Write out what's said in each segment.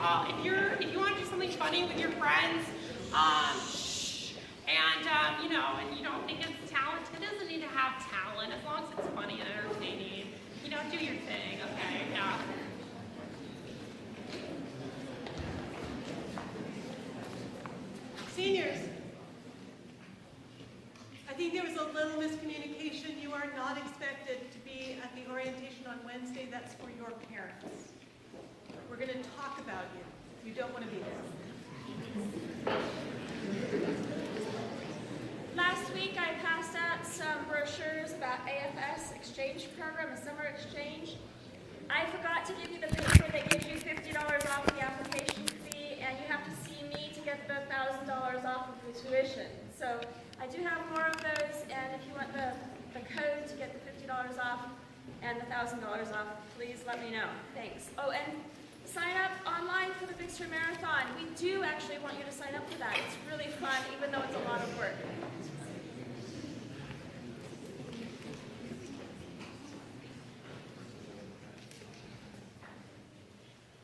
If you want to do something funny with your friends, and you don't think it's talent, it doesn't need to have talent as long as it's funny and entertaining. Do your thing, okay? Yeah. Seniors, I think there was a little miscommunication. You are not expected to be at the orientation on Wednesday. That's for your parents. We're going to talk about you. You don't want to be there. Last week I passed out some brochures about AFS exchange program, a summer exchange. I forgot to give you the paper that gives you $50 off the application fee, and you have to see me to get the $1,000 off of the tuition. So I do have more of those, and if you want the code to get the $50 off and the $1,000 off, please let me know. Thanks. Oh, and sign up online for the Big Sur Marathon. We do actually want you to sign up for that. It's really fun, even though it's a lot of work.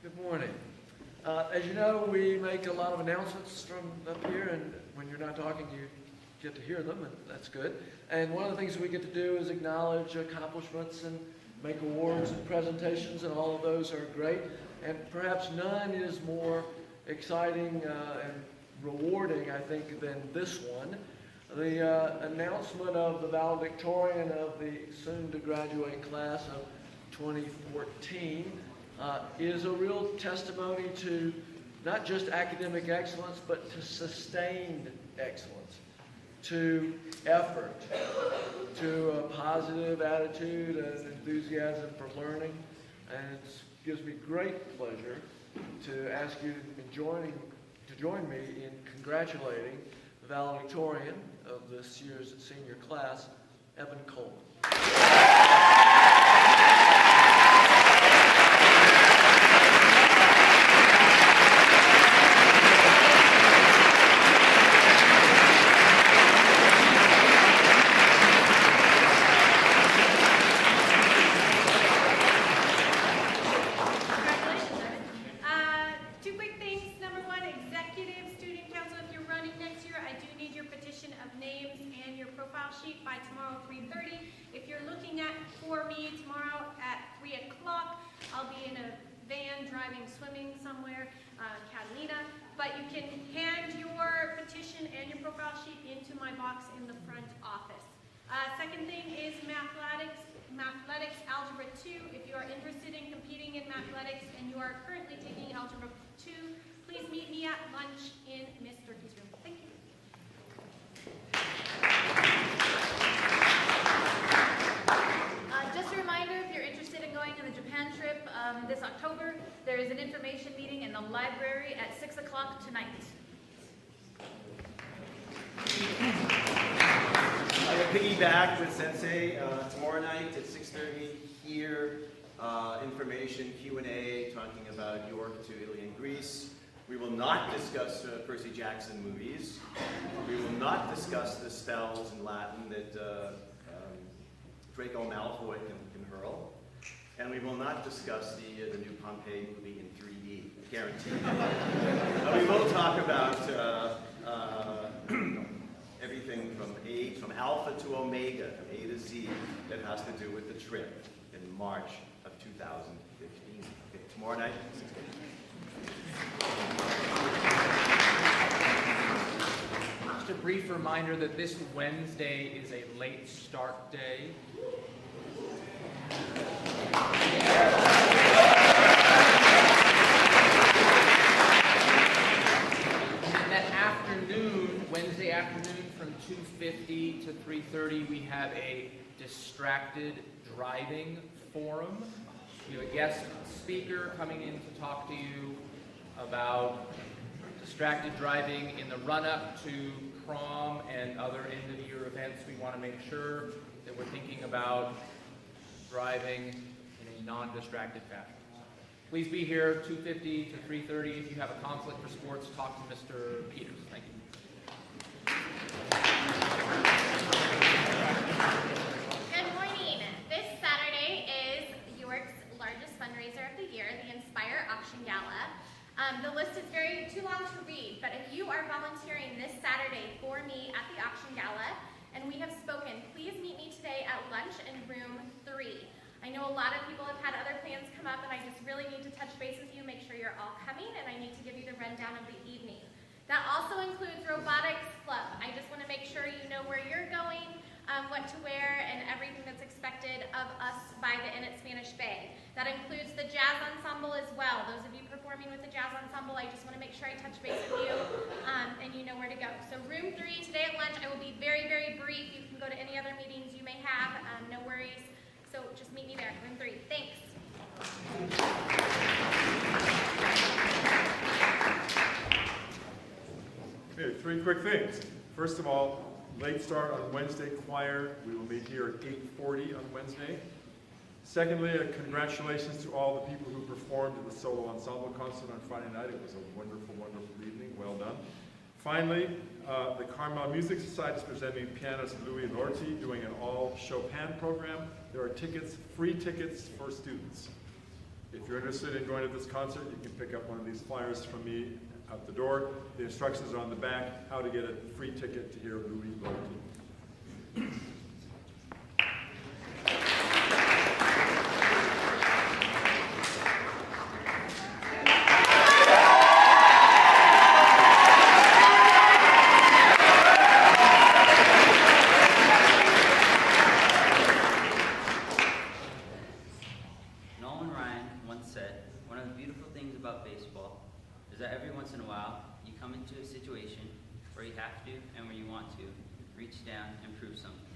Good morning. As you know, we make a lot of announcements from up here, and when you're not talking, you get to hear them, and that's good. And one of the things we get to do is acknowledge accomplishments and make awards and presentations, and all of those are great. And perhaps none is more exciting and rewarding, I think, than this one. The announcement of the valedictorian of the soon-to-graduate class of 2014 is a real testimony to not just academic excellence, but to sustained excellence, to effort, to a positive attitude and enthusiasm for learning. And it gives me great pleasure to ask you to join me in congratulating the valedictorian of this year's senior class, Evan Coleman. Sheet by tomorrow 3:30. If you're looking for me tomorrow at 3 o'clock, I'll be in a van driving swimming somewhere, Catalina. But you can hand your petition and your profile sheet into my box in the front office. Second thing is Mathletics Algebra 2. If you are interested in competing in Mathletics and you are currently taking Algebra 2, please meet me at lunch in Miss Durkee's room. Thank you. Just a reminder, if you're interested in going on the Japan trip this October, there is an information meeting in the library at 6 o'clock tonight. I will piggyback with Sensei tomorrow night at 6:30 here. Information, Q&A, talking about York to Italy and Greece. We will not discuss Percy Jackson movies. We will not discuss the spells in Latin that Draco Malfoy can hurl. And we will not discuss the new Pompeii movie in 3D, guaranteed. We will talk about everything from Alpha to Omega, from A to Z, that has to do with the trip in March of 2015. Okay, tomorrow night, 6:30. Just a brief reminder that this Wednesday is a late start day. And that afternoon, Wednesday afternoon from 2:50 to 3:30, we have a distracted driving forum. We have a guest speaker coming in to talk to you about distracted driving in the run-up to prom and other end-of-year events. We want to make sure that we're thinking about driving in a non-distracted fashion. Please be here 2:50 to 3:30. If you have a conflict for sports, talk to Mr. Peters. Thank you. Good morning. This Saturday is York's largest fundraiser of the year, the Inspire Auction Gala. The list is too long to read, but if you are volunteering this Saturday for me at the auction gala, and we have spoken, please meet me today at lunch in room 3. I know a lot of people have had other plans come up, and I just really need to touch base with you, make sure you're all coming, and I need to give you the rundown of the evening. That also includes Robotics Club. I just want to make sure you know where you're going, what to wear, and everything that's expected of us by the Inn at Spanish Bay. That includes the jazz ensemble as well. Those of you performing with the jazz ensemble, I just want to make sure I touch base with you, and you know where to go. So room 3 today at lunch. I will be very, very brief. You can go to any other meetings you may have. No worries. So just meet me there, room 3. Thanks. Okay, 3 quick things. First of all, late start on Wednesday choir. We will meet here at 8:40 on Wednesday. Secondly, congratulations to all the people who performed at the solo ensemble concert on Friday night. It was a wonderful, wonderful evening. Well done. Finally, the Carmel Music Society is presenting pianist Louis Lorty doing an all Chopin program. There are tickets, free tickets for students. If you're interested in going to this concert, you can pick up one of these flyers from me at the door. The instructions are on the back, how to get a free ticket to hear Louis Lorty. Nolan Ryan once said, one of the beautiful things about baseball is that every once in a while you come into a situation where you have to and where you want to reach down and prove something.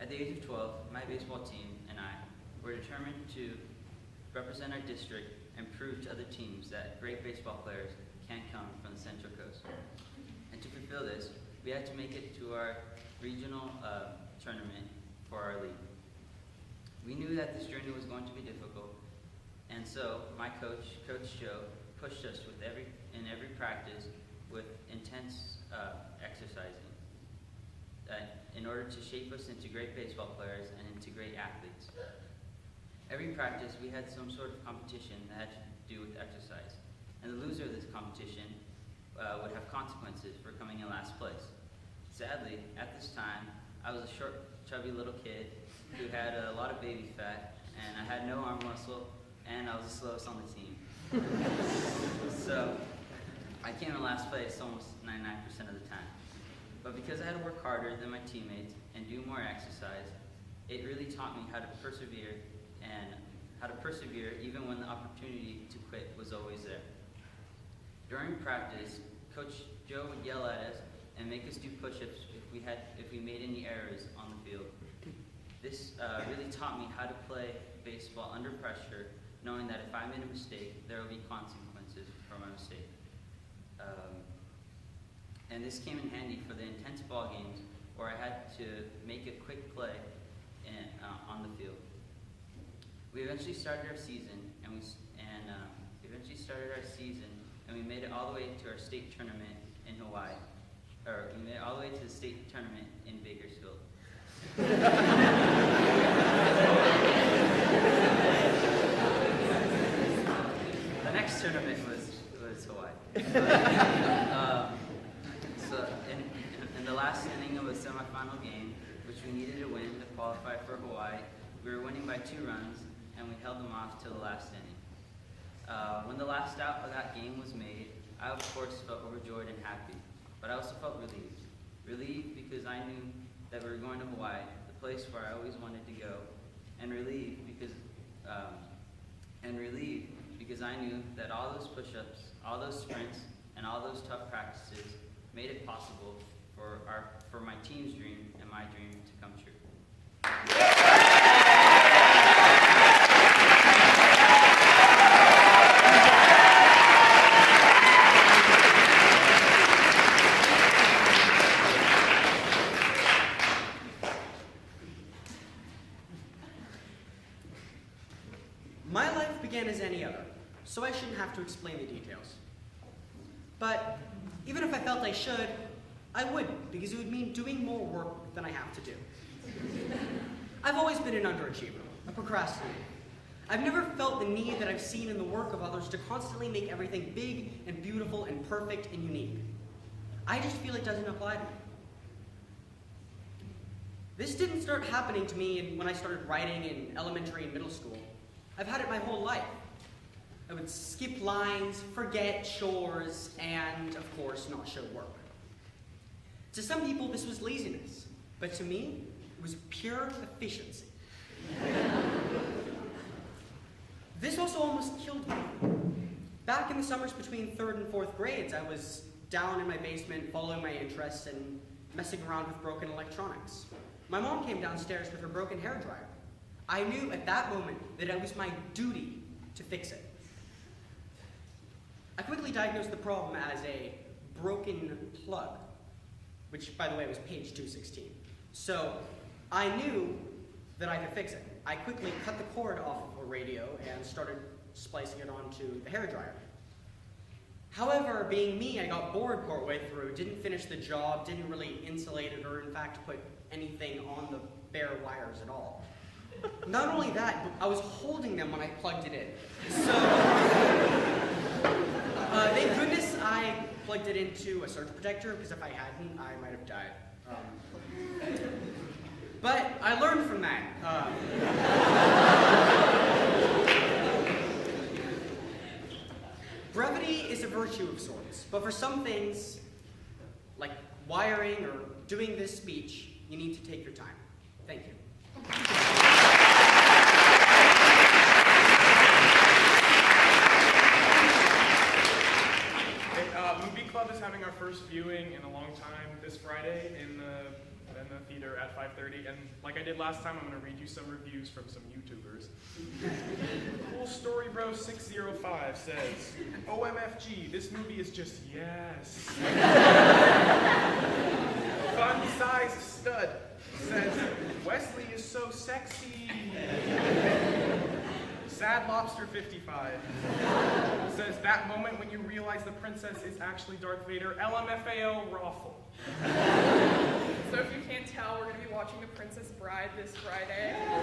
At the age of 12, my baseball team and I were determined to represent our district and prove to other teams that great baseball players can come from the Central Coast. And to fulfill this, we had to make it to our regional tournament for our league. We knew that this journey was going to be difficult, and so my coach, Coach Joe, pushed us in every practice with intense exercising in order to shape us into great baseball players and into great athletes. Every practice we had some sort of competition that had to do with exercise, and the loser of this competition would have consequences for coming in last place. Sadly, at this time, I was a short, chubby little kid who had a lot of baby fat, and I had no arm muscle, and I was the slowest on the team. So I came in last place almost 99% of the time. But because I had to work harder than my teammates and do more exercise, it really taught me how to persevere even when the opportunity to quit was always there. During practice, Coach Joe would yell at us and make us do push-ups if we made any errors on the field. This really taught me how to play baseball under pressure, knowing that if I made a mistake, there will be consequences for my mistake. And this came in handy for the intense ball games where I had to make a quick play on the field. We eventually started our season, and we made it all the way to our state tournament in Hawaii. Or we made it all the way to the state tournament in Bakersfield. The next tournament was Hawaii. So in the last inning of a semifinal game, which we needed to win to qualify for Hawaii, we were winning by 2 runs, and we held them off to the last inning. When the last out of that game was made, I of course felt overjoyed and happy, but I also felt relieved. Relieved because I knew that we were going to Hawaii, the place where I always wanted to go, and relieved because I knew that all those push-ups, all those sprints, and all those tough practices made it possible for my team's dream and my dream to come true. My life began as any other, so I shouldn't have to explain the details. But even if I felt I should, I wouldn't, because it would mean doing more work than I have to do. I've always been an underachiever, a procrastinator. I've never felt the need that I've seen in the work of others to constantly make everything big and beautiful and perfect and unique. I just feel it doesn't apply to me. This didn't start happening to me when I started writing in elementary and middle school. I've had it my whole life. I would skip lines, forget chores, and, of course, not show work. To some people, this was laziness, but to me, it was pure efficiency. This also almost killed me. Back in the summers between 3rd and 4th grades, I was down in my basement following my interests and messing around with broken electronics. My mom came downstairs with her broken hairdryer. I knew at that moment that it was my duty to fix it. I quickly diagnosed the problem as a broken plug, which, by the way, was page 216. So I knew that I could fix it. I quickly cut the cord off of a radio and started splicing it onto the hairdryer. However, being me, I got bored partway through, didn't finish the job, didn't really insulate it or in fact put anything on the bare wires at all. Not only that, but I was holding them when I plugged it in. So, thank goodness I plugged it into a surge protector, because if I hadn't, I might have died. But I learned from that. Brevity is a virtue of sorts, but for some things, like wiring or doing this speech, you need to take your time. Thank you. Movie Club is having our first viewing in a long time this Friday in the theater at 5:30, and like I did last time, I'm going to read you some reviews from some YouTubers. Cool Story Bro 605 says, OMFG, this movie is just yes. Fun-sized stud says, Wesley is so sexy. Sad Lobster 55 says, that moment when you realize the princess is actually Darth Vader, LMFAO Raffle. So if you can't tell, we're going to be watching The Princess Bride this Friday. So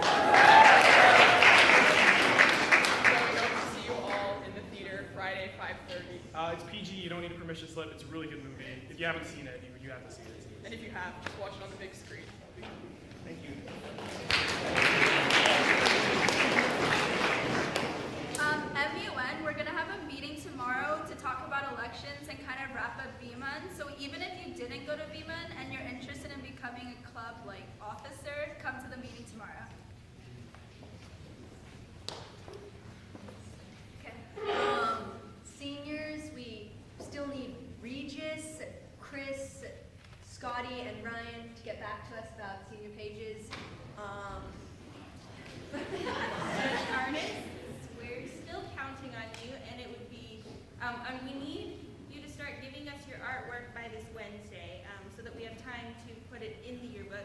we hope to see you all in the theater Friday, 5:30. It's PG, you don't need a permission slip, it's a really good movie. If you haven't seen it, you have to see it. And if you have, just watch it on the big screen. Thank you. MUN, we're going to have a meeting tomorrow to talk about elections and kind of wrap up VMUN. So even if you didn't go to VMUN and you're interested in becoming a club like officer, come to the meeting tomorrow. Okay. Seniors, we still need Regis, Chris, Scotty, and Ryan to get back to us about senior pages. Artists, we're still counting on you, and it would be, we need you to start giving us your artwork by this Wednesday, so that we have time to put it in the yearbook.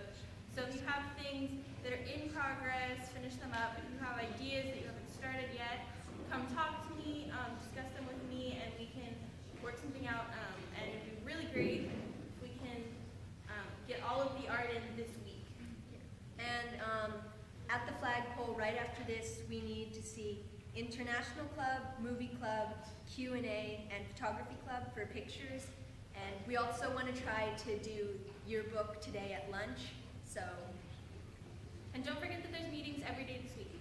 So if you have things that are in progress, finish them up. If you have ideas that you haven't started yet, come talk to me, discuss them with me, and we can work something out. And it'd be really great if we can get all of the art in this week. And at the flagpole, right after this, we need to see International Club, Movie Club, Q&A, and Photography Club for pictures. And we also want to try to do yearbook today at lunch. So, And don't forget that there's meetings every day this week.